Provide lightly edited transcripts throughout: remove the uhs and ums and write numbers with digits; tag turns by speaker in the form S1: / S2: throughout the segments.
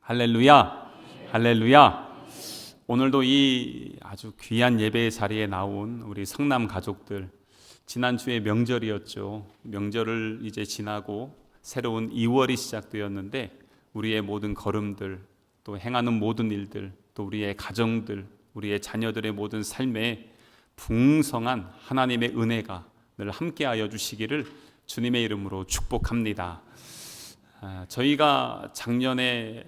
S1: 할렐루야, 할렐루야. 오늘도 이 아주 귀한 예배의 자리에 나온 우리 성남 가족들, 지난주에 명절이었죠. 명절을 이제 지나고 새로운 2월이 시작되었는데 우리의 모든 걸음들, 또 행하는 모든 일들, 또 우리의 가정들, 우리의 자녀들의 모든 삶에 풍성한 하나님의 은혜가 늘 함께하여 주시기를 주님의 이름으로 축복합니다. 저희가 작년에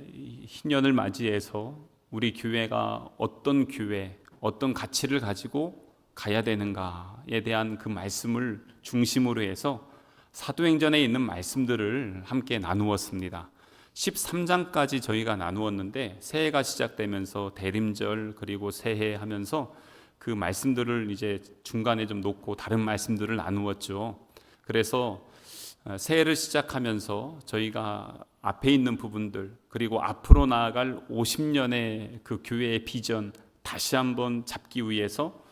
S1: 희년을 맞이해서 우리 교회가 어떤 교회, 어떤 가치를 가지고 가야 되는가에 대한 그 말씀을 중심으로 해서 사도행전에 있는 말씀들을 함께 나누었습니다. 13장까지 저희가 나누었는데 새해가 시작되면서 대림절 그리고 새해 하면서 그 말씀들을 이제 중간에 좀 놓고 다른 말씀들을 나누었죠. 그래서 새해를 시작하면서 저희가 앞에 있는 부분들 그리고 앞으로 나아갈 50년의 그 교회의 비전 다시 한번 잡기 위해서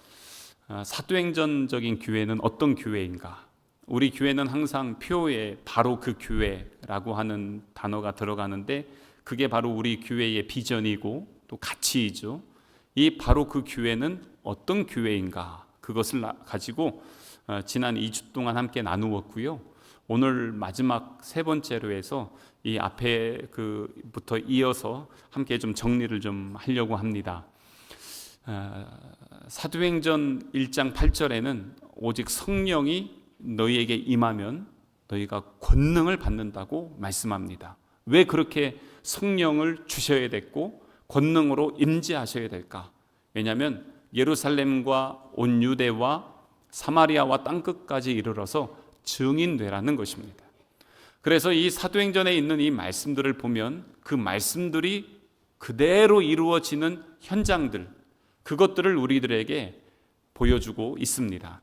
S1: 사도행전적인 교회는 어떤 교회인가, 우리 교회는 항상 표에 바로 그 교회라고 하는 단어가 들어가는데 그게 바로 우리 교회의 비전이고 또 가치이죠. 이 바로 그 교회는 어떤 교회인가, 그것을 가지고 지난 2주 동안 함께 나누었고요. 오늘 마지막 세 번째로 해서 이 앞에 그부터 이어서 함께 좀 정리를 좀 하려고 합니다. 사도행전 1장 8절에는 오직 성령이 너희에게 임하면 너희가 권능을 받는다고 말씀합니다. 왜 그렇게 성령을 주셔야 됐고 권능으로 임재하셔야 될까? 왜냐하면 예루살렘과 온 유대와 사마리아와 땅끝까지 이르러서 증인되라는 것입니다. 그래서 이 사도행전에 있는 이 말씀들을 보면 그 말씀들이 그대로 이루어지는 현장들, 그것들을 우리들에게 보여주고 있습니다.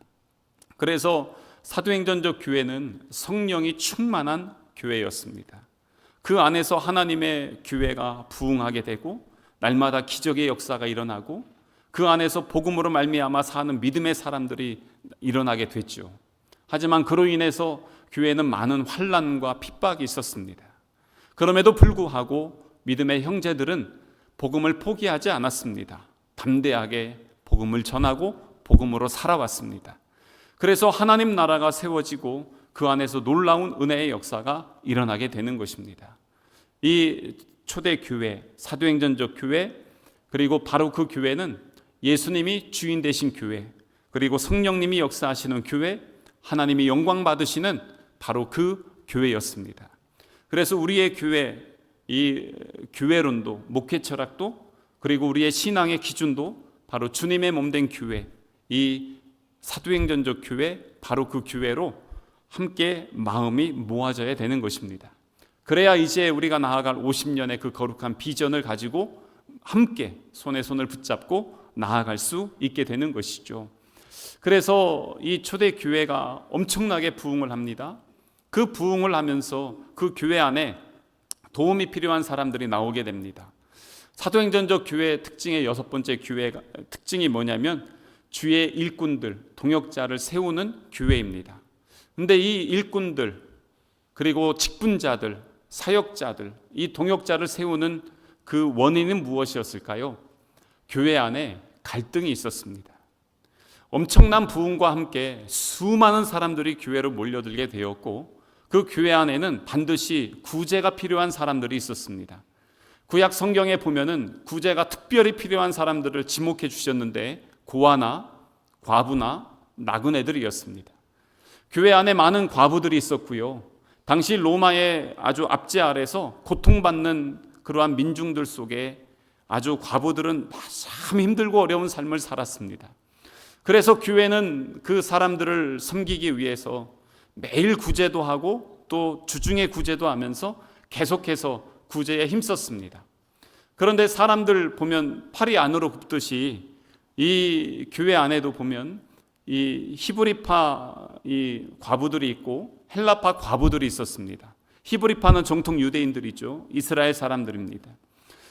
S1: 그래서 사도행전적 교회는 성령이 충만한 교회였습니다. 그 안에서 하나님의 교회가 부흥하게 되고 날마다 기적의 역사가 일어나고 그 안에서 복음으로 말미암아 사는 믿음의 사람들이 일어나게 됐죠. 하지만 그로 인해서 교회에는 많은 환난과 핍박이 있었습니다. 그럼에도 불구하고 믿음의 형제들은 복음을 포기하지 않았습니다. 담대하게 복음을 전하고 복음으로 살아왔습니다. 그래서 하나님 나라가 세워지고 그 안에서 놀라운 은혜의 역사가 일어나게 되는 것입니다. 이 초대 교회, 사도행전적 교회, 그리고 바로 그 교회는 예수님이 주인 되신 교회, 그리고 성령님이 역사하시는 교회, 하나님이 영광 받으시는 바로 그 교회였습니다. 그래서 우리의 교회, 이 교회론도, 목회 철학도, 그리고 우리의 신앙의 기준도 바로 주님의 몸된 교회, 이 사도행전적 교회, 바로 그 교회로 함께 마음이 모아져야 되는 것입니다. 그래야 이제 우리가 나아갈 50년의 그 거룩한 비전을 가지고 함께 손에 손을 붙잡고 나아갈 수 있게 되는 것이죠. 그래서 이 초대 교회가 엄청나게 부흥을 합니다. 그 부흥을 하면서 그 교회 안에 도움이 필요한 사람들이 나오게 됩니다. 사도행전적 교회의 특징의 여섯 번째 교회가 특징이 뭐냐면 주의 일꾼들, 동역자를 세우는 교회입니다. 근데 이 일꾼들 그리고 직분자들, 사역자들, 이 동역자를 세우는 그 원인은 무엇이었을까요? 교회 안에 갈등이 있었습니다. 엄청난 부흥과 함께 수많은 사람들이 교회로 몰려들게 되었고 그 교회 안에는 반드시 구제가 필요한 사람들이 있었습니다. 구약 성경에 보면은 구제가 특별히 필요한 사람들을 지목해 주셨는데 고아나 과부나 나그네들이었습니다. 교회 안에 많은 과부들이 있었고요. 당시 로마의 아주 압제 아래서 고통받는 그러한 민중들 속에 아주 과부들은 참 힘들고 어려운 삶을 살았습니다. 그래서 교회는 그 사람들을 섬기기 위해서 매일 구제도 하고 또 주중에 구제도 하면서 계속해서 구제에 힘썼습니다. 그런데 사람들 보면 팔이 안으로 굽듯이 이 교회 안에도 보면 이 히브리파 이 과부들이 있고 헬라파 과부들이 있었습니다. 히브리파는 정통 유대인들이죠. 이스라엘 사람들입니다.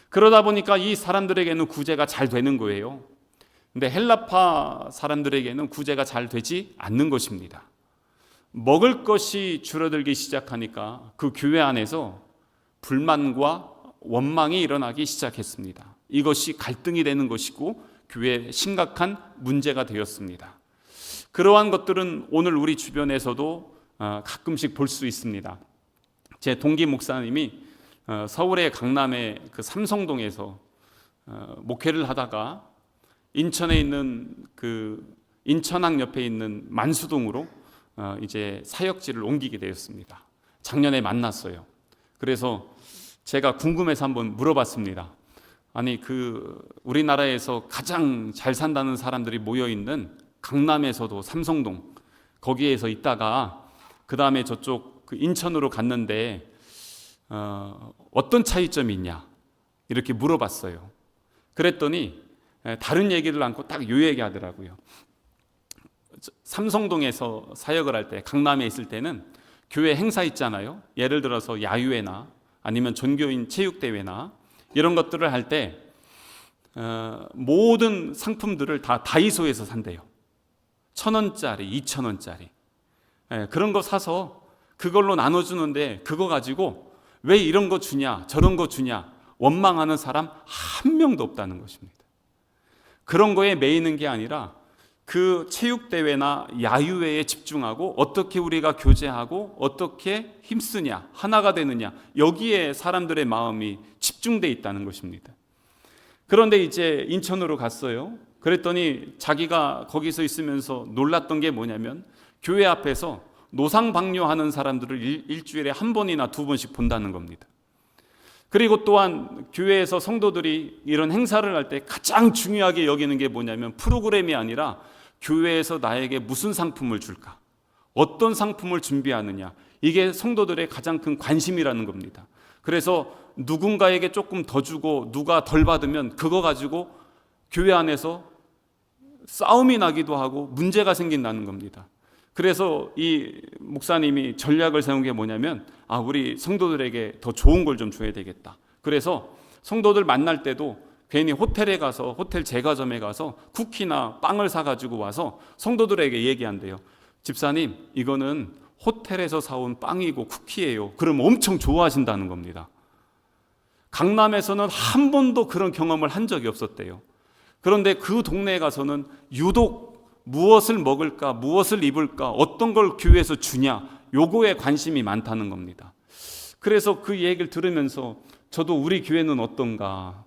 S1: 그러다 보니까 이 사람들에게는 구제가 잘 되는 거예요. 근데 헬라파 사람들에게는 구제가 잘 되지 않는 것입니다. 먹을 것이 줄어들기 시작하니까 그 교회 안에서 불만과 원망이 일어나기 시작했습니다. 이것이 갈등이 되는 것이고 교회에 심각한 문제가 되었습니다. 그러한 것들은 오늘 우리 주변에서도 가끔씩 볼 수 있습니다. 제 동기 목사님이 서울의 강남의 그 삼성동에서 목회를 하다가 인천에 있는 그 인천항 옆에 있는 만수동으로 이제 사역지를 옮기게 되었습니다. 작년에 만났어요. 그래서 제가 궁금해서 한번 물어봤습니다. 아니 그 우리나라에서 가장 잘 산다는 사람들이 모여 있는 강남에서도 삼성동 거기에서 있다가 그 다음에 저쪽 그 인천으로 갔는데 어떤 차이점이 있냐 이렇게 물어봤어요. 그랬더니 다른 얘기를 않고 딱 요 얘기 하더라고요. 삼성동에서 사역을 할 때, 강남에 있을 때는 교회 행사 있잖아요. 예를 들어서 야유회나 아니면 전교인 체육대회나 이런 것들을 할 때 모든 상품들을 다 다이소에서 산대요. 1,000원짜리, 2,000원짜리 그런 거 사서 그걸로 나눠주는데 그거 가지고 왜 이런 거 주냐 저런 거 주냐 원망하는 사람 한 명도 없다는 것입니다. 그런 거에 매이는 게 아니라 그 체육대회나 야유회에 집중하고 어떻게 우리가 교제하고 어떻게 힘쓰냐 하나가 되느냐 여기에 사람들의 마음이 집중돼 있다는 것입니다. 그런데 이제 인천으로 갔어요. 그랬더니 자기가 거기서 있으면서 놀랐던 게 뭐냐면 교회 앞에서 노상방뇨하는 사람들을 일주일에 한 번이나 두 번씩 본다는 겁니다. 그리고 또한 교회에서 성도들이 이런 행사를 할 때 가장 중요하게 여기는 게 뭐냐면 프로그램이 아니라 교회에서 나에게 무슨 상품을 줄까? 어떤 상품을 준비하느냐? 이게 성도들의 가장 큰 관심이라는 겁니다. 그래서 누군가에게 조금 더 주고 누가 덜 받으면 그거 가지고 교회 안에서 싸움이 나기도 하고 문제가 생긴다는 겁니다. 그래서 이 목사님이 전략을 세운 게 뭐냐면 우리 성도들에게 더 좋은 걸 좀 줘야 되겠다. 그래서 성도들 만날 때도 괜히 호텔에 가서 호텔 제과점에 가서 쿠키나 빵을 사가지고 와서 성도들에게 얘기한대요. 집사님 이거는 호텔에서 사온 빵이고 쿠키예요. 그럼 엄청 좋아하신다는 겁니다. 강남에서는 한 번도 그런 경험을 한 적이 없었대요. 그런데 그 동네에 가서는 유독 무엇을 먹을까, 무엇을 입을까, 어떤 걸 교회에서 주냐, 요거에 관심이 많다는 겁니다. 그래서 그 얘기를 들으면서 저도 우리 교회는 어떤가,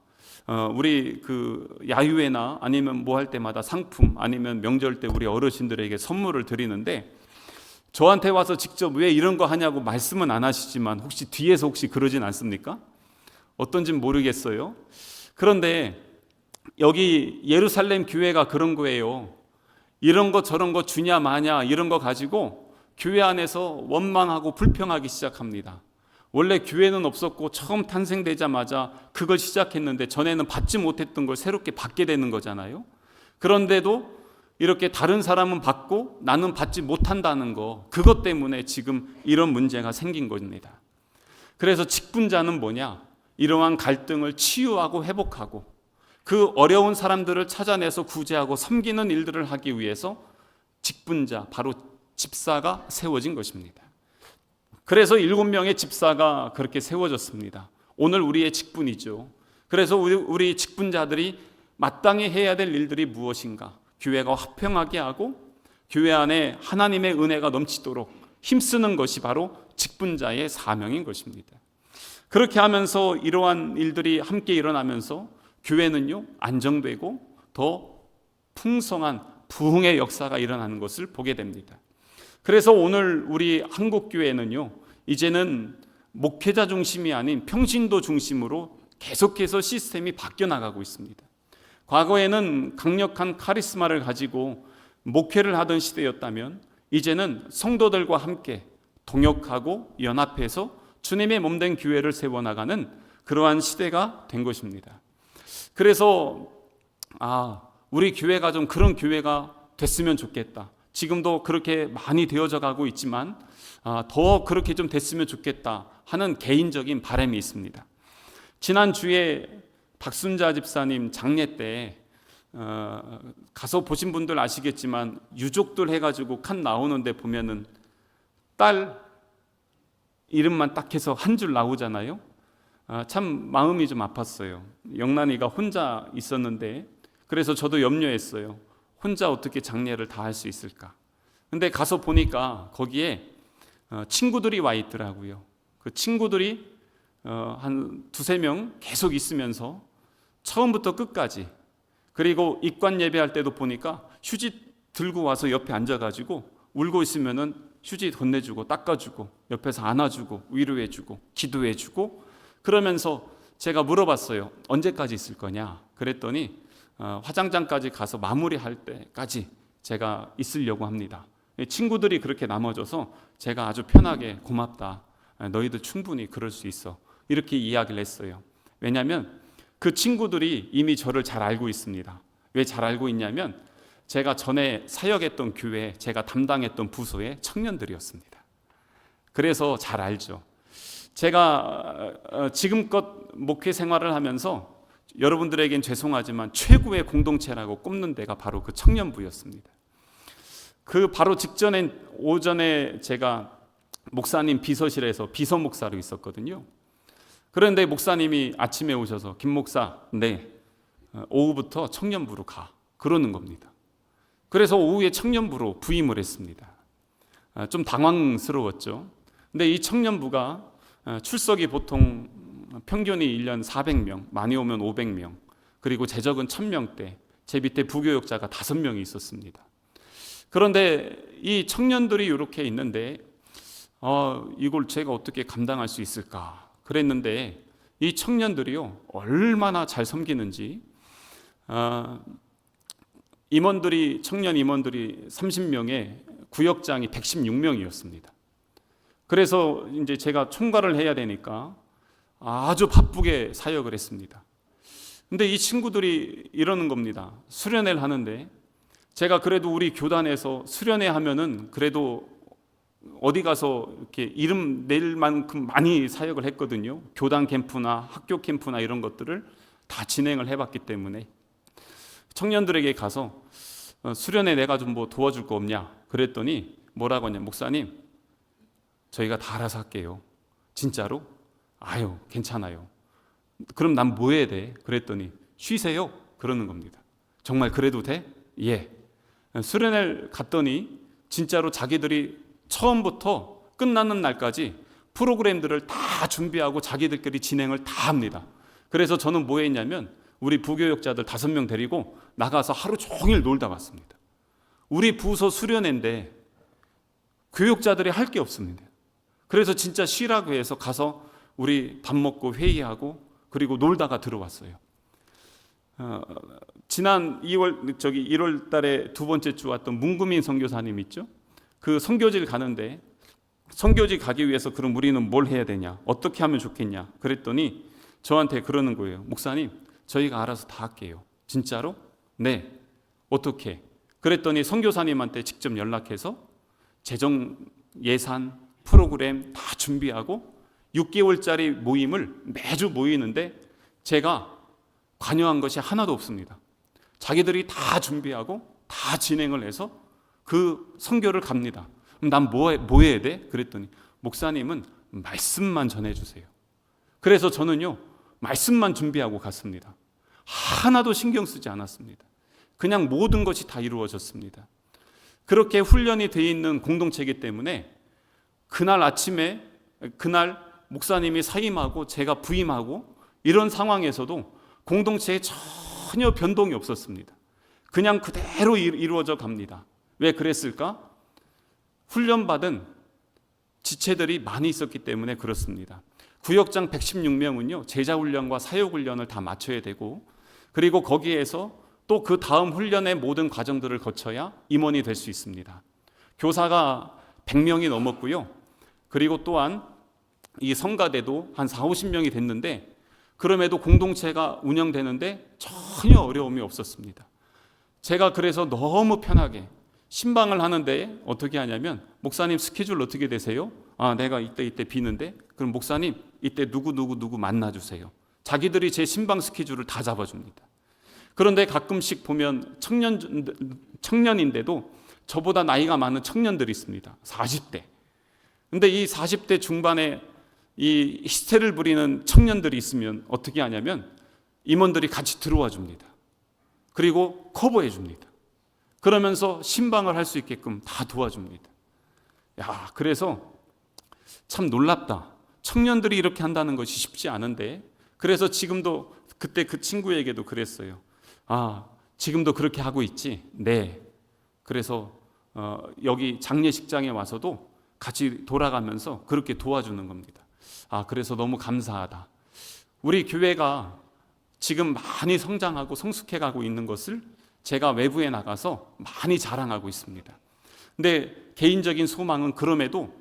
S1: 우리 그 야유회나 아니면 뭐 할 때마다 상품, 아니면 명절 때 우리 어르신들에게 선물을 드리는데 저한테 와서 직접 왜 이런 거 하냐고 말씀은 안 하시지만 혹시 뒤에서 혹시 그러진 않습니까? 어떤진 모르겠어요. 그런데 여기 예루살렘 교회가 그런 거예요. 이런 거 저런 거 주냐 마냐 이런 거 가지고 교회 안에서 원망하고 불평하기 시작합니다. 원래 교회는 없었고 처음 탄생되자마자 그걸 시작했는데 전에는 받지 못했던 걸 새롭게 받게 되는 거잖아요. 그런데도 이렇게 다른 사람은 받고 나는 받지 못한다는 거, 그것 때문에 지금 이런 문제가 생긴 겁니다. 그래서 직분자는 뭐냐? 이러한 갈등을 치유하고 회복하고 그 어려운 사람들을 찾아내서 구제하고 섬기는 일들을 하기 위해서 직분자, 바로 집사가 세워진 것입니다. 그래서 7명의 집사가 그렇게 세워졌습니다. 오늘 우리의 직분이죠. 그래서 우리 직분자들이 마땅히 해야 될 일들이 무엇인가? 교회가 화평하게 하고 교회 안에 하나님의 은혜가 넘치도록 힘쓰는 것이 바로 직분자의 사명인 것입니다. 그렇게 하면서 이러한 일들이 함께 일어나면서 교회는요 안정되고 더 풍성한 부흥의 역사가 일어나는 것을 보게 됩니다. 그래서 오늘 우리 한국교회는요 이제는 목회자 중심이 아닌 평신도 중심으로 계속해서 시스템이 바뀌어 나가고 있습니다. 과거에는 강력한 카리스마를 가지고 목회를 하던 시대였다면 이제는 성도들과 함께 동역하고 연합해서 주님의 몸된 교회를 세워나가는 그러한 시대가 된 것입니다. 그래서 우리 교회가 좀 그런 교회가 됐으면 좋겠다. 지금도 그렇게 많이 되어져 가고 있지만 더 그렇게 좀 됐으면 좋겠다 하는 개인적인 바람이 있습니다. 지난주에 박순자 집사님 장례 때 가서 보신 분들 아시겠지만 유족들 해가지고 칸 나오는데 보면은 딸 이름만 딱 해서 한 줄 나오잖아요. 참 마음이 좀 아팠어요. 영란이가 혼자 있었는데, 그래서 저도 염려했어요. 혼자 어떻게 장례를 다 할 수 있을까? 근데 가서 보니까 거기에 친구들이 와 있더라고요. 그 친구들이 한 두세 명 계속 있으면서 처음부터 끝까지, 그리고 입관 예배할 때도 보니까 휴지 들고 와서 옆에 앉아가지고 울고 있으면은 휴지 건네주고 닦아주고 옆에서 안아주고 위로해주고 기도해주고, 그러면서 제가 물어봤어요. 언제까지 있을 거냐? 그랬더니 화장장까지 가서 마무리할 때까지 제가 있으려고 합니다. 친구들이 그렇게 나머져서 제가 아주 편하게 고맙다, 너희들 충분히 그럴 수 있어, 이렇게 이야기를 했어요. 왜냐하면 그 친구들이 이미 저를 잘 알고 있습니다. 왜 잘 알고 있냐면 제가 전에 사역했던 교회, 제가 담당했던 부서의 청년들이었습니다. 그래서 잘 알죠. 제가 지금껏 목회 생활을 하면서 여러분들에겐 죄송하지만 최고의 공동체라고 꼽는 데가 바로 그 청년부였습니다. 그 바로 직전엔 오전에 제가 목사님 비서실에서 비서 목사로 있었거든요. 그런데 목사님이 아침에 오셔서 김 목사, 네, 오후부터 청년부로 가, 그러는 겁니다. 그래서 오후에 청년부로 부임을 했습니다. 좀 당황스러웠죠. 근데 이 청년부가 출석이 보통 평균이 1년 400명, 많이 오면 500명, 그리고 제적은 1000명대, 제 밑에 부교역자가 5명이 있었습니다. 그런데 이 청년들이 이렇게 있는데 이걸 제가 어떻게 감당할 수 있을까 그랬는데, 이 청년들이요 얼마나 잘 섬기는지, 임원들이, 청년 임원들이 30명에 구역장이 116명이었습니다. 그래서 이제 제가 총괄을 해야 되니까 아주 바쁘게 사역을 했습니다. 근데 이 친구들이 이러는 겁니다. 수련회를 하는데, 제가 그래도 우리 교단에서 수련회 하면은 그래도 어디 가서 이렇게 이름 낼 만큼 많이 사역을 했거든요. 교단 캠프나 학교 캠프나 이런 것들을 다 진행을 해봤기 때문에 청년들에게 가서 수련회 내가 좀 뭐 도와줄 거 없냐 그랬더니 뭐라고 하냐, 목사님 저희가 다 알아서 할게요. 진짜로? 아유 괜찮아요. 그럼 난 뭐 해야 돼? 그랬더니 쉬세요 그러는 겁니다. 정말 그래도 돼? 예. 수련회를 갔더니 진짜로 자기들이 처음부터 끝나는 날까지 프로그램들을 다 준비하고 자기들끼리 진행을 다 합니다. 그래서 저는 뭐 했냐면 우리 부교역자들 5명 데리고 나가서 하루 종일 놀다 왔습니다. 우리 부서 수련회인데 교역자들이 할 게 없습니다. 그래서 진짜 쉬라고 해서 가서 우리 밥 먹고 회의하고 그리고 놀다가 들어왔어요. 지난 1월 달에 두 번째 주 왔던 문구민 선교사님 있죠? 그 선교지를 가는데, 선교지 가기 위해서 그럼 우리는 뭘 해야 되냐, 어떻게 하면 좋겠냐 그랬더니 저한테 그러는 거예요. 목사님 저희가 알아서 다 할게요. 진짜로? 네. 어떻게? 그랬더니 선교사님한테 직접 연락해서 재정, 예산, 프로그램 다 준비하고 6개월짜리 모임을 매주 모이는데 제가 관여한 것이 하나도 없습니다. 자기들이 다 준비하고 다 진행을 해서 그 선교를 갑니다. 그럼 난 뭐 해야 돼? 그랬더니 목사님은 말씀만 전해주세요. 그래서 저는요 말씀만 준비하고 갔습니다. 하나도 신경 쓰지 않았습니다. 그냥 모든 것이 다 이루어졌습니다. 그렇게 훈련이 되어 있는 공동체이기 때문에 그날 아침에, 그날 목사님이 사임하고 제가 부임하고 이런 상황에서도 공동체에 전혀 변동이 없었습니다. 그냥 그대로 이루어져 갑니다. 왜 그랬을까? 훈련받은 지체들이 많이 있었기 때문에 그렇습니다. 구역장 116명은요 제자훈련과 사역훈련을 다 마쳐야 되고, 그리고 거기에서 또 그 다음 훈련의 모든 과정들을 거쳐야 임원이 될 수 있습니다. 교사가 100명이 넘었고요. 그리고 또한 이 성가대도 한 40-50명이 됐는데 그럼에도 공동체가 운영되는데 전혀 어려움이 없었습니다. 제가 그래서 너무 편하게 신방을 하는데 어떻게 하냐면, 목사님 스케줄 어떻게 되세요? 내가 이때 비는데 그럼 목사님 이때 누구 만나주세요. 자기들이 제 신방 스케줄을 다 잡아줍니다. 그런데 가끔씩 보면 청년인데도 저보다 나이가 많은 청년들이 있습니다. 40대. 근데 이 40대 중반에 이 히스테리를 부리는 청년들이 있으면 어떻게 하냐면 임원들이 같이 들어와 줍니다. 그리고 커버해 줍니다. 그러면서 신방을 할 수 있게끔 다 도와줍니다. 야, 그래서 참 놀랍다. 청년들이 이렇게 한다는 것이 쉽지 않은데, 그래서 지금도 그때 그 친구에게도 그랬어요. 아, 지금도 그렇게 하고 있지? 네. 그래서 여기 장례식장에 와서도 같이 돌아가면서 그렇게 도와주는 겁니다. 아, 그래서 너무 감사하다. 우리 교회가 지금 많이 성장하고 성숙해가고 있는 것을 제가 외부에 나가서 많이 자랑하고 있습니다. 근데 개인적인 소망은 그럼에도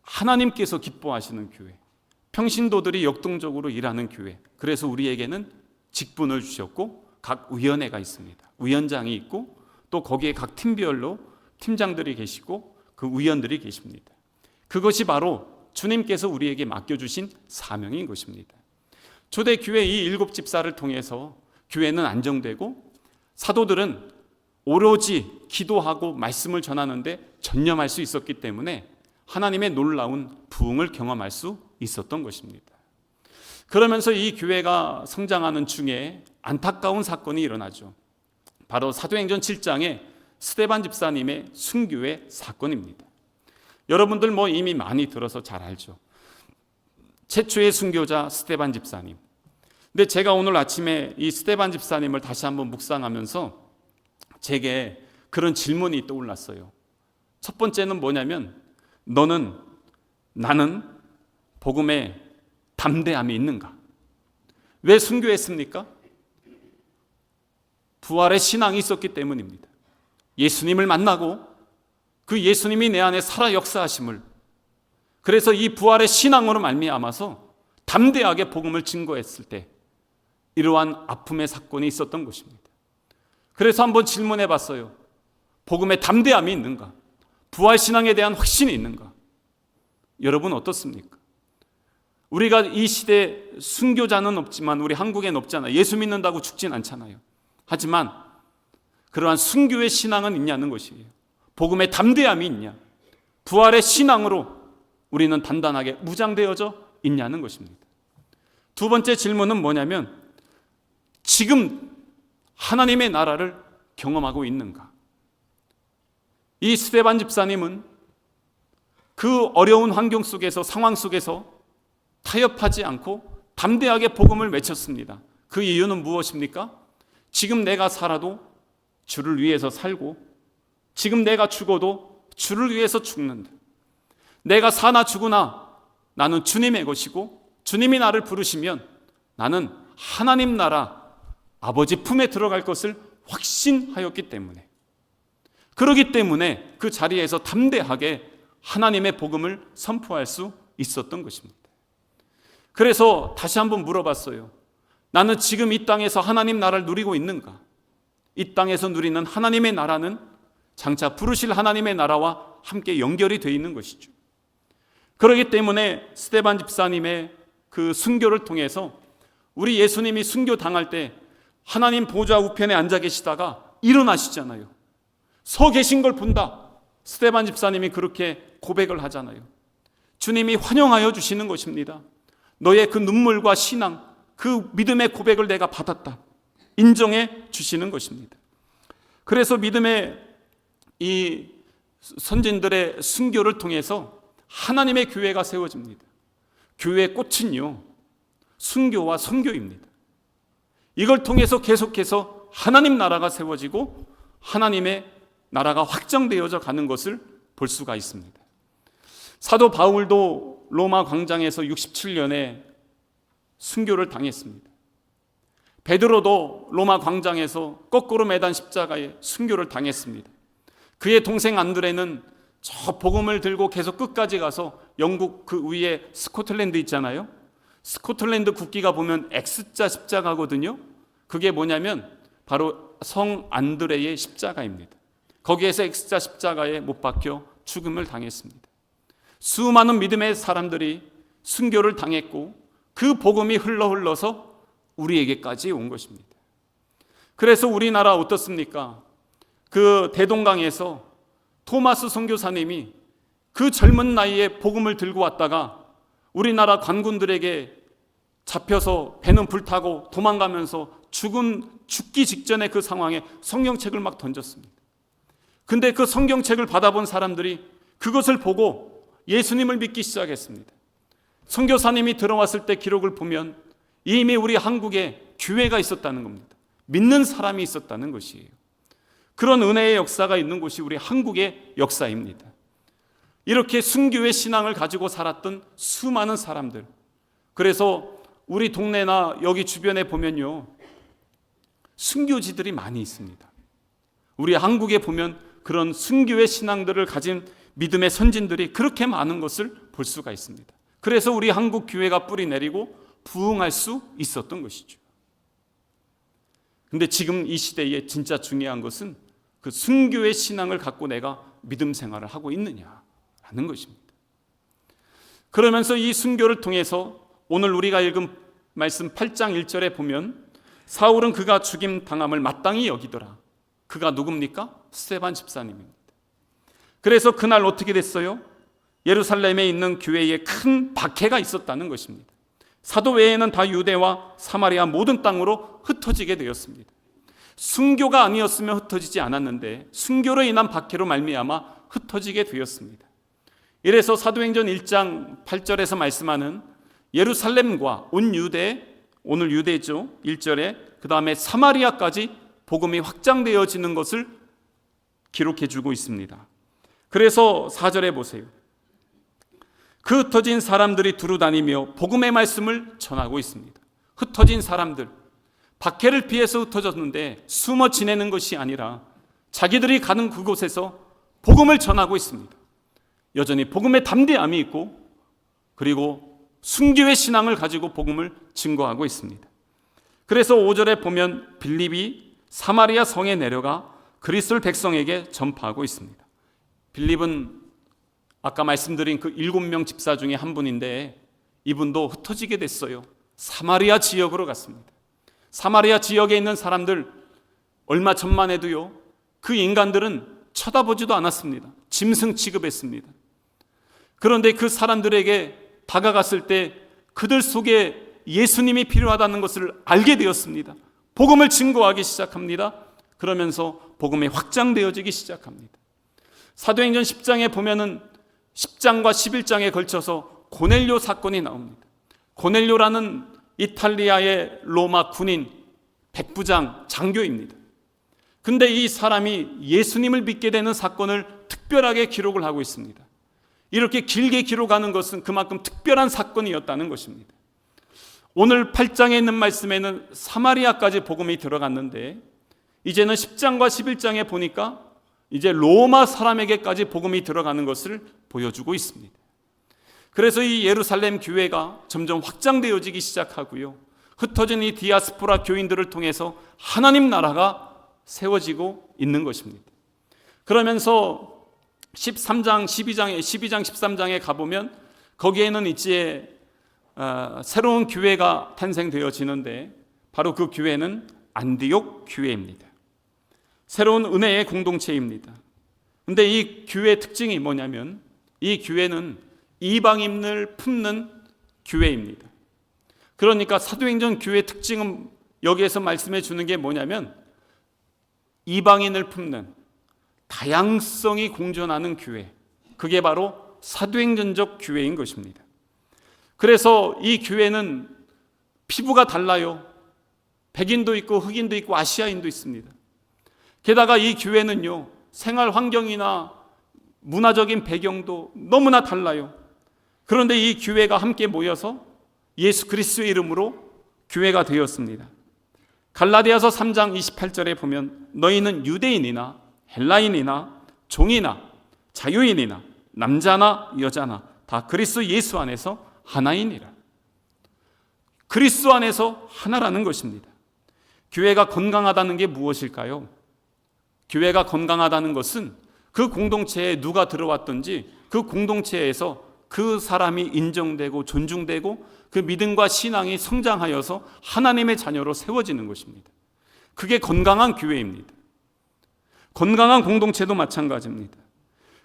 S1: 하나님께서 기뻐하시는 교회, 평신도들이 역동적으로 일하는 교회, 그래서 우리에게는 직분을 주셨고 각 위원회가 있습니다. 위원장이 있고 또 거기에 각 팀별로 팀장들이 계시고 그 위원들이 계십니다. 그것이 바로 주님께서 우리에게 맡겨주신 사명인 것입니다. 초대교회 이 7집사를 통해서 교회는 안정되고 사도들은 오로지 기도하고 말씀을 전하는데 전념할 수 있었기 때문에 하나님의 놀라운 부흥을 경험할 수 있었던 것입니다. 그러면서 이 교회가 성장하는 중에 안타까운 사건이 일어나죠. 바로 사도행전 7장에 스데반 집사님의 순교의 사건입니다. 여러분들 이미 많이 들어서 잘 알죠. 최초의 순교자 스데반 집사님. 근데 제가 오늘 아침에 이 스데반 집사님을 다시 한번 묵상하면서 제게 그런 질문이 떠올랐어요. 첫 번째는 뭐냐면, 나는 복음에 담대함이 있는가? 왜 순교했습니까? 부활의 신앙이 있었기 때문입니다. 예수님을 만나고 그 예수님이 내 안에 살아 역사하심을, 그래서 이 부활의 신앙으로 말미암아서 담대하게 복음을 증거했을 때 이러한 아픔의 사건이 있었던 것입니다. 그래서 한번 질문해 봤어요. 복음에 담대함이 있는가? 부활 신앙에 대한 확신이 있는가? 여러분 어떻습니까? 우리가 이 시대에 순교자는 없지만 우리 한국엔 없잖아요. 예수 믿는다고 죽진 않잖아요. 하지만 그러한 순교의 신앙은 있냐는 것이에요. 복음에 담대함이 있냐? 부활의 신앙으로 우리는 단단하게 무장되어져 있냐는 것입니다. 두 번째 질문은 뭐냐면, 지금 하나님의 나라를 경험하고 있는가? 이 스데반 집사님은 그 어려운 환경 속에서, 상황 속에서 타협하지 않고 담대하게 복음을 외쳤습니다. 그 이유는 무엇입니까? 지금 내가 살아도 주를 위해서 살고, 지금 내가 죽어도 주를 위해서 죽는다. 내가 사나 죽으나 나는 주님의 것이고, 주님이 나를 부르시면 나는 하나님 나라 아버지 품에 들어갈 것을 확신하였기 때문에, 그렇기 때문에 그 자리에서 담대하게 하나님의 복음을 선포할 수 있었던 것입니다. 그래서 다시 한번 물어봤어요. 나는 지금 이 땅에서 하나님 나라를 누리고 있는가? 이 땅에서 누리는 하나님의 나라는 장차 부르실 하나님의 나라와 함께 연결이 되어 있는 것이죠. 그렇기 때문에 스데반 집사님의 그 순교를 통해서 우리 예수님이 순교 당할 때 하나님 보좌 우편에 앉아 계시다가 일어나시잖아요. 서 계신 걸 본다. 스데반 집사님이 그렇게 고백을 하잖아요. 주님이 환영하여 주시는 것입니다. 너의 그 눈물과 신앙, 그 믿음의 고백을 내가 받았다. 인정해 주시는 것입니다. 그래서 믿음의 이 선진들의 순교를 통해서 하나님의 교회가 세워집니다. 교회의 꽃은요, 순교와 선교입니다. 이걸 통해서 계속해서 하나님 나라가 세워지고 하나님의 나라가 확정되어져 가는 것을 볼 수가 있습니다. 사도 바울도 로마 광장에서 67년에 순교를 당했습니다. 베드로도 로마 광장에서 거꾸로 매단 십자가에 순교를 당했습니다. 그의 동생 안드레는 저 복음을 들고 계속 끝까지 가서 영국 그 위에 스코틀랜드 있잖아요. 스코틀랜드 국기가 보면 X자 십자가거든요. 그게 뭐냐면 바로 성 안드레의 십자가입니다. 거기에서 X자 십자가에 못 박혀 죽음을 당했습니다. 수많은 믿음의 사람들이 순교를 당했고 그 복음이 흘러서 우리에게까지 온 것입니다. 그래서 우리나라 어떻습니까? 그 대동강에서 토마스 선교사님이 그 젊은 나이에 복음을 들고 왔다가 우리나라 관군들에게 잡혀서 배는 불타고 도망가면서 죽기 직전의 그 상황에 성경책을 막 던졌습니다. 근데 그 성경책을 받아본 사람들이 그것을 보고 예수님을 믿기 시작했습니다. 선교사님이 들어왔을 때 기록을 보면 이미 우리 한국에 교회가 있었다는 겁니다. 믿는 사람이 있었다는 것이에요. 그런 은혜의 역사가 있는 곳이 우리 한국의 역사입니다. 이렇게 순교의 신앙을 가지고 살았던 수많은 사람들, 그래서 우리 동네나 여기 주변에 보면요, 순교지들이 많이 있습니다. 우리 한국에 보면 그런 순교의 신앙들을 가진 믿음의 선진들이 그렇게 많은 것을 볼 수가 있습니다. 그래서 우리 한국 교회가 뿌리 내리고 부흥할 수 있었던 것이죠. 근데 지금 이 시대에 진짜 중요한 것은 그 순교의 신앙을 갖고 내가 믿음 생활을 하고 있느냐라는 것입니다. 그러면서 이 순교를 통해서 오늘 우리가 읽은 말씀 8장 1절에 보면 사울은 그가 죽임 당함을 마땅히 여기더라. 그가 누굽니까? 스데반 집사님입니다. 그래서 그날 어떻게 됐어요? 예루살렘에 있는 교회에 큰 박해가 있었다는 것입니다. 사도 외에는 다 유대와 사마리아 모든 땅으로 흩어지게 되었습니다. 순교가 아니었으면 흩어지지 않았는데 순교로 인한 박해로 말미암아 흩어지게 되었습니다. 이래서 사도행전 1장 8절에서 말씀하는 예루살렘과 온 유대, 오늘 유대죠, 1절에 그 다음에 사마리아까지 복음이 확장되어지는 것을 기록해 주고 있습니다. 그래서 4절에 보세요. 그 흩어진 사람들이 두루 다니며 복음의 말씀을 전하고 있습니다. 흩어진 사람들, 박해를 피해서 흩어졌는데 숨어 지내는 것이 아니라 자기들이 가는 그곳에서 복음을 전하고 있습니다. 여전히 복음의 담대함이 있고 그리고 순교의 신앙을 가지고 복음을 증거하고 있습니다. 그래서 5절에 보면 빌립이 사마리아 성에 내려가 그리스도를 백성에게 전파하고 있습니다. 빌립은 아까 말씀드린 그 7명 집사 중에 한 분인데 이분도 흩어지게 됐어요. 사마리아 지역으로 갔습니다. 사마리아 지역에 있는 사람들 얼마 전만 해도요, 그 인간들은 쳐다보지도 않았습니다. 짐승 취급했습니다. 그런데 그 사람들에게 다가갔을 때 그들 속에 예수님이 필요하다는 것을 알게 되었습니다. 복음을 증거하기 시작합니다. 그러면서 복음이 확장되어지기 시작합니다. 사도행전 10장에 보면은 10장과 11장에 걸쳐서 고넬료 사건이 나옵니다. 고넬료라는 이탈리아의 로마 군인 백부장 장교입니다. 근데 이 사람이 예수님을 믿게 되는 사건을 특별하게 기록을 하고 있습니다. 이렇게 길게 기록하는 것은 그만큼 특별한 사건이었다는 것입니다. 오늘 8장에 있는 말씀에는 사마리아까지 복음이 들어갔는데 이제는 10장과 11장에 보니까 이제 로마 사람에게까지 복음이 들어가는 것을 보여주고 있습니다. 그래서 이 예루살렘 교회가 점점 확장되어지기 시작하고요, 흩어진 이 디아스포라 교인들을 통해서 하나님 나라가 세워지고 있는 것입니다. 그러면서 13장, 12장, 13장에 가보면 거기에는 이제 새로운 교회가 탄생되어지는데 바로 그 교회는 안디옥 교회입니다. 새로운 은혜의 공동체입니다. 근데 이 교회의 특징이 뭐냐면 이 교회는 이방인을 품는 교회입니다. 그러니까 사도행전 교회의 특징은 여기에서 말씀해 주는 게 뭐냐면 이방인을 품는 다양성이 공존하는 교회, 그게 바로 사도행전적 교회인 것입니다. 그래서 이 교회는 피부가 달라요. 백인도 있고 흑인도 있고 아시아인도 있습니다. 게다가 이 교회는요, 생활 환경이나 문화적인 배경도 너무나 달라요. 그런데 이 교회가 함께 모여서 예수 그리스도의 이름으로 교회가 되었습니다. 갈라디아서 3장 28절에 보면 너희는 유대인이나 헬라인이나 종이나 자유인이나 남자나 여자나 다 그리스도 예수 안에서 하나이니라. 그리스도 안에서 하나라는 것입니다. 교회가 건강하다는 게 무엇일까요? 교회가 건강하다는 것은 그 공동체에 누가 들어왔든지 그 공동체에서 그 사람이 인정되고 존중되고 그 믿음과 신앙이 성장하여서 하나님의 자녀로 세워지는 것입니다. 그게 건강한 교회입니다. 건강한 공동체도 마찬가지입니다.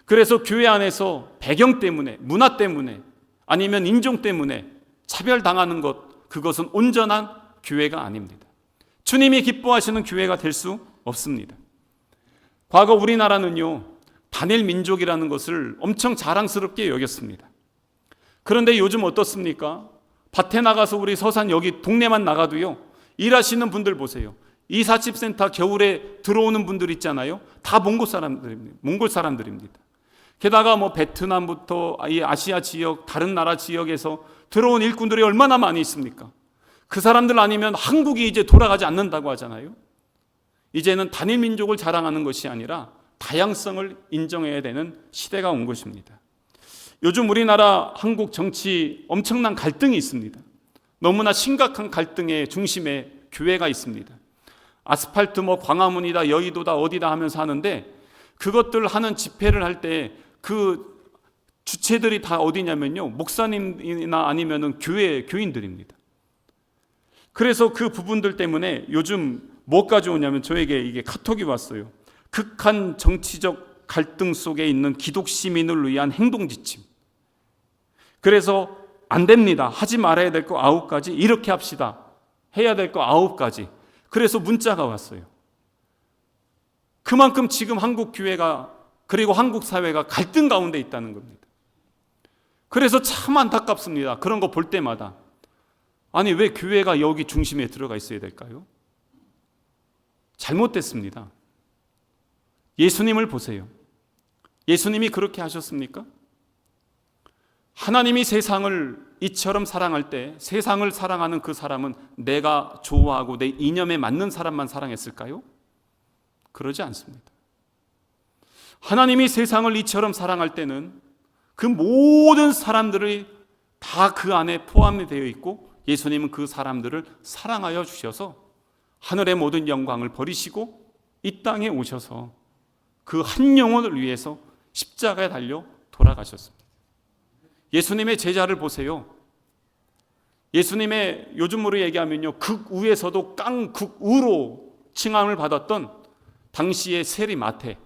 S1: 그래서 교회 안에서 배경 때문에, 문화 때문에, 아니면 인종 때문에 차별당하는 것, 그것은 온전한 교회가 아닙니다. 주님이 기뻐하시는 교회가 될 수 없습니다. 과거 우리나라는요, 단일 민족이라는 것을 엄청 자랑스럽게 여겼습니다. 그런데 요즘 어떻습니까? 밭에 나가서 우리 서산 여기 동네만 나가도요, 일하시는 분들 보세요. 이사집센터 겨울에 들어오는 분들 있잖아요. 다 몽골 사람들입니다. 게다가 뭐 베트남부터 이 아시아 지역, 다른 나라 지역에서 들어온 일꾼들이 얼마나 많이 있습니까? 그 사람들 아니면 한국이 이제 돌아가지 않는다고 하잖아요. 이제는 단일 민족을 자랑하는 것이 아니라 다양성을 인정해야 되는 시대가 온 것입니다. 요즘 우리나라 한국 정치 엄청난 갈등이 있습니다. 너무나 심각한 갈등의 중심에 교회가 있습니다. 아스팔트 뭐 광화문이다 여의도다 어디다 하면서 하는데, 그것들 하는 집회를 할 때 그 주체들이 다 어디냐면요, 목사님이나 아니면은 교인들입니다. 그래서 그 부분들 때문에 요즘 뭐까지 오냐면, 저에게 이게 카톡이 왔어요. 극한 정치적 갈등 속에 있는 기독 시민을 위한 행동 지침. 그래서 안 됩니다. 하지 말아야 될 거 9가지, 이렇게 합시다. 해야 될 거 9가지. 그래서 문자가 왔어요. 그만큼 지금 한국 교회가, 그리고 한국 사회가 갈등 가운데 있다는 겁니다. 그래서 참 안타깝습니다. 그런 거 볼 때마다. 아니, 왜 교회가 여기 중심에 들어가 있어야 될까요? 잘못됐습니다. 예수님을 보세요. 예수님이 그렇게 하셨습니까? 하나님이 세상을 이처럼 사랑할 때 세상을 사랑하는 그 사람은 내가 좋아하고 내 이념에 맞는 사람만 사랑했을까요? 그러지 않습니다. 하나님이 세상을 이처럼 사랑할 때는 그 모든 사람들이 다 그 안에 포함이 되어 있고, 예수님은 그 사람들을 사랑하여 주셔서 하늘의 모든 영광을 버리시고 이 땅에 오셔서 그 한 영혼을 위해서 십자가에 달려 돌아가셨습니다. 예수님의 제자를 보세요. 예수님의, 요즘으로 얘기하면요, 극우에서도 깡극우로 칭함을 받았던 당시의 세리 마태,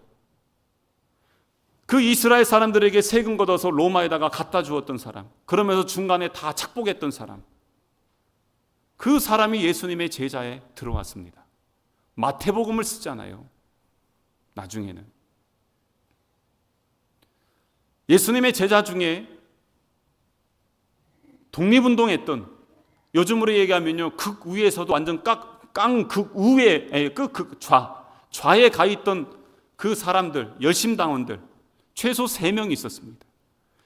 S1: 그 이스라엘 사람들에게 세금 걷어서 로마에다가 갖다 주었던 사람, 그러면서 중간에 다 착복했던 사람, 그 사람이 예수님의 제자에 들어왔습니다. 마태복음을 쓰잖아요. 나중에는 예수님의 제자 중에 독립운동했던, 요즘으로 얘기하면요, 극우에서도 완전 깡극우에 좌에 가 있던 그 사람들, 열심당원들 최소 3명이 있었습니다.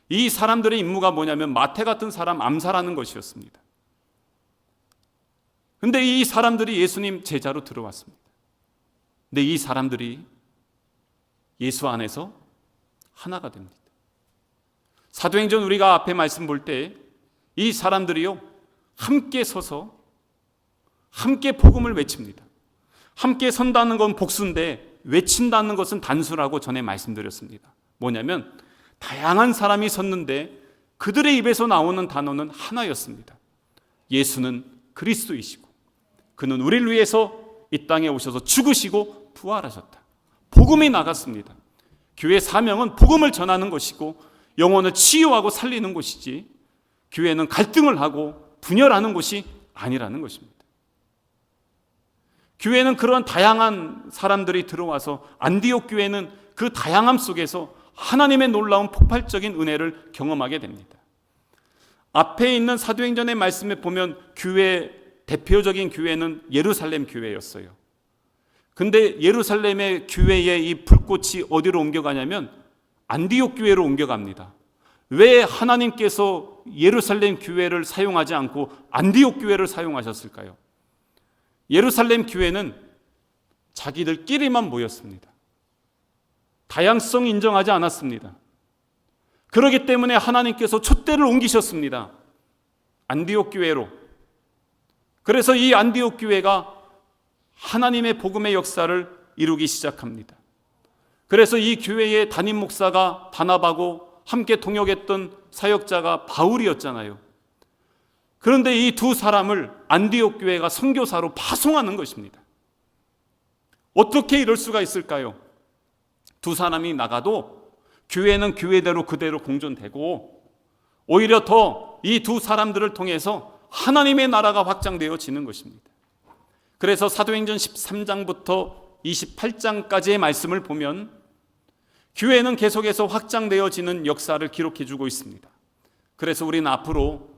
S1: 이 사람들의 임무가 뭐냐면 마태 같은 사람 암살하는 것이었습니다. 근데 이 사람들이 예수님 제자로 들어왔습니다. 근데 이 사람들이 예수 안에서 하나가 됩니다. 사도행전 우리가 앞에 말씀 볼 때 이 사람들이요, 함께 서서 함께 복음을 외칩니다. 함께 선다는 건 복수인데 외친다는 것은 단수라고 전에 말씀드렸습니다. 뭐냐면 다양한 사람이 섰는데 그들의 입에서 나오는 단어는 하나였습니다. 예수는 그리스도이시고 그는 우리를 위해서 이 땅에 오셔서 죽으시고 부활하셨다. 복음이 나갔습니다. 교회 사명은 복음을 전하는 것이고 영혼을 치유하고 살리는 것이지, 교회는 갈등을 하고 분열하는 것이 아니라는 것입니다. 교회는 그런 다양한 사람들이 들어와서, 안디옥 교회는 그 다양함 속에서 하나님의 놀라운 폭발적인 은혜를 경험하게 됩니다. 앞에 있는 사도행전의 말씀에 보면 교회, 대표적인 교회는 예루살렘 교회였어요. 근데 예루살렘의 교회의 이 불꽃이 어디로 옮겨가냐면 안디옥 교회로 옮겨갑니다. 왜 하나님께서 예루살렘 교회를 사용하지 않고 안디옥 교회를 사용하셨을까요? 예루살렘 교회는 자기들끼리만 모였습니다. 다양성 인정하지 않았습니다. 그렇기 때문에 하나님께서 촛대를 옮기셨습니다. 안디옥 교회로. 그래서 이 안디옥 교회가 하나님의 복음의 역사를 이루기 시작합니다. 그래서 이 교회의 담임 목사가 바나바고 함께 동역했던 사역자가 바울이었잖아요. 그런데 이 두 사람을 안디옥 교회가 선교사로 파송하는 것입니다. 어떻게 이럴 수가 있을까요? 두 사람이 나가도 교회는 교회대로 그대로 공존되고 오히려 더 이 두 사람들을 통해서 하나님의 나라가 확장되어지는 것입니다. 그래서 사도행전 13장부터 28장까지의 말씀을 보면 교회는 계속해서 확장되어지는 역사를 기록해 주고 있습니다. 그래서 우리는 앞으로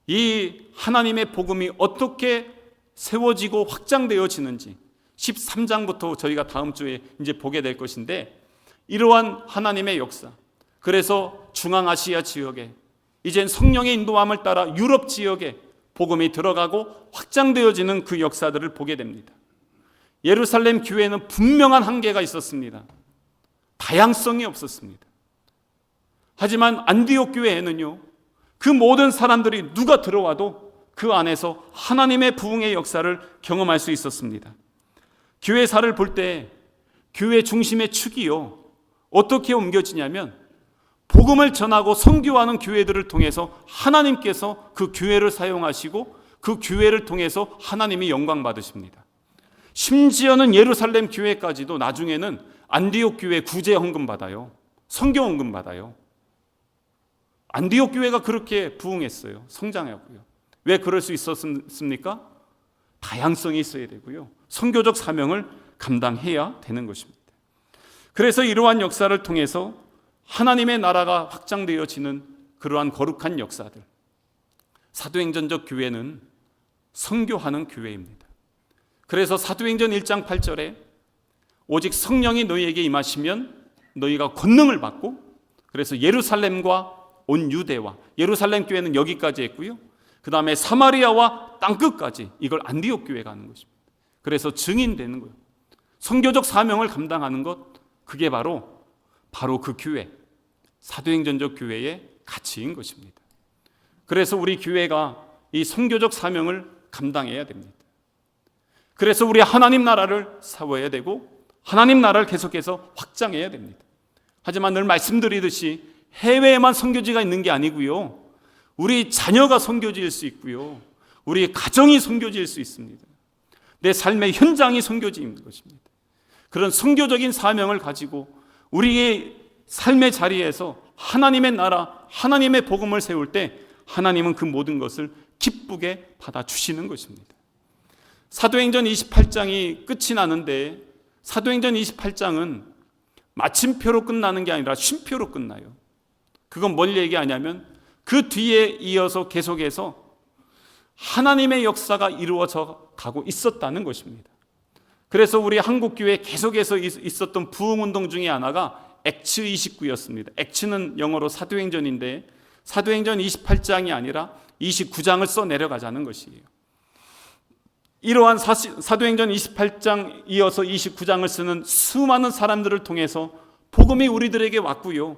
S1: 이 하나님의 복음이 어떻게 세워지고 확장되어지는지 13장부터 저희가 다음 주에 이제 보게 될 것인데, 이러한 하나님의 역사, 그래서 중앙아시아 지역에 이젠 성령의 인도함을 따라 유럽 지역에 복음이 들어가고 확장되어지는 그 역사들을 보게 됩니다. 예루살렘 교회는 분명한 한계가 있었습니다. 다양성이 없었습니다. 하지만 안디옥 교회에는요, 그 모든 사람들이 누가 들어와도 그 안에서 하나님의 부흥의 역사를 경험할 수 있었습니다. 교회사를 볼 때 교회 중심의 축이요, 어떻게 옮겨지냐면 복음을 전하고 선교하는 교회들을 통해서 하나님께서 그 교회를 사용하시고 그 교회를 통해서 하나님이 영광 받으십니다. 심지어는 예루살렘 교회까지도 나중에는 안디옥 교회 구제 헌금 받아요. 선교 헌금 받아요. 안디옥 교회가 그렇게 부흥했어요. 성장하고요. 왜 그럴 수 있었습니까? 다양성이 있어야 되고요, 선교적 사명을 감당해야 되는 것입니다. 그래서 이러한 역사를 통해서 하나님의 나라가 확장되어지는 그러한 거룩한 역사들, 사도행전적 교회는 선교하는 교회입니다. 그래서 사도행전 1장 8절에 오직 성령이 너희에게 임하시면 너희가 권능을 받고, 그래서 예루살렘과 온 유대와, 예루살렘 교회는 여기까지 했고요, 그 다음에 사마리아와 땅끝까지, 이걸 안디옥 교회가 하는 것입니다. 그래서 증인되는 거예요. 선교적 사명을 감당하는 것, 그게 바로 그 교회, 사도행전적 교회의 가치인 것입니다. 그래서 우리 교회가 이 선교적 사명을 감당해야 됩니다. 그래서 우리 하나님 나라를 세워야 되고 하나님 나라를 계속해서 확장해야 됩니다. 하지만 늘 말씀드리듯이 해외에만 선교지가 있는 게 아니고요, 우리 자녀가 선교지일 수 있고요, 우리 가정이 선교지일 수 있습니다. 내 삶의 현장이 선교지인 것입니다. 그런 선교적인 사명을 가지고 우리의 삶의 자리에서 하나님의 나라, 하나님의 복음을 세울 때 하나님은 그 모든 것을 기쁘게 받아주시는 것입니다. 사도행전 28장이 끝이 나는데, 사도행전 28장은 마침표로 끝나는 게 아니라 쉼표로 끝나요. 그건 뭘 얘기하냐면 그 뒤에 이어서 계속해서 하나님의 역사가 이루어져 가고 있었다는 것입니다. 그래서 우리 한국교회에 계속해서 있었던 부흥운동 중에 하나가 액츠 29였습니다. 액츠는 영어로 사도행전인데 사도행전 28장이 아니라 29장을 써 내려가자는 것이에요. 이러한 사도행전 28장 이어서 29장을 쓰는 수많은 사람들을 통해서 복음이 우리들에게 왔고요,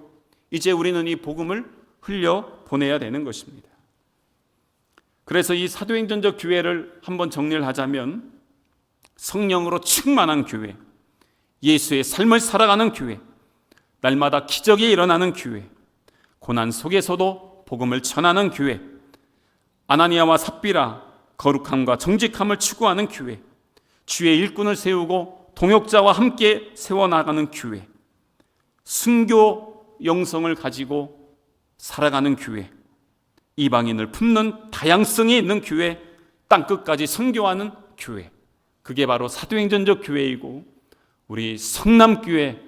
S1: 이제 우리는 이 복음을 흘려 보내야 되는 것입니다. 그래서 이 사도행전적 교회를 한번 정리를 하자면, 성령으로 충만한 교회, 예수의 삶을 살아가는 교회, 날마다 기적이 일어나는 교회, 고난 속에서도 복음을 전하는 교회, 아나니아와 삽비라 거룩함과 정직함을 추구하는 교회, 주의 일꾼을 세우고 동역자와 함께 세워나가는 교회, 순교 영성을 가지고 살아가는 교회, 이방인을 품는 다양성이 있는 교회, 땅끝까지 선교하는 교회, 그게 바로 사도행전적 교회이고 우리 성남교회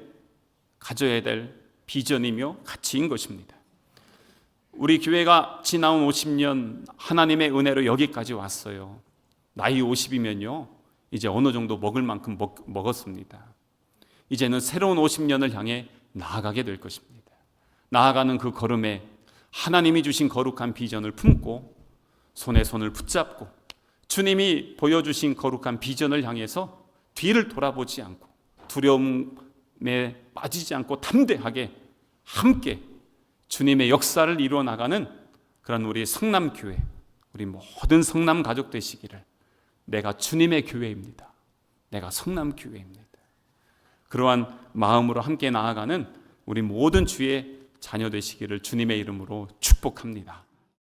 S1: 가져야 될 비전이며 가치인 것입니다. 우리 교회가 지나온 50년 하나님의 은혜로 여기까지 왔어요. 나이 50이면요 이제 어느 정도 먹을 만큼 먹었습니다. 이제는 새로운 50년을 향해 나아가게 될 것입니다. 나아가는 그 걸음에 하나님이 주신 거룩한 비전을 품고 손에 손을 붙잡고 주님이 보여주신 거룩한 비전을 향해서 뒤를 돌아보지 않고 두려움에 빠지지 않고 담대하게 함께 주님의 역사를 이루어 나가는 그런 우리 성남교회, 우리 모든 성남 가족 되시기를, 내가 주님의 교회입니다, 내가 성남교회입니다, 그러한 마음으로 함께 나아가는 우리 모든 주의 자녀 되시기를 주님의 이름으로 축복합니다.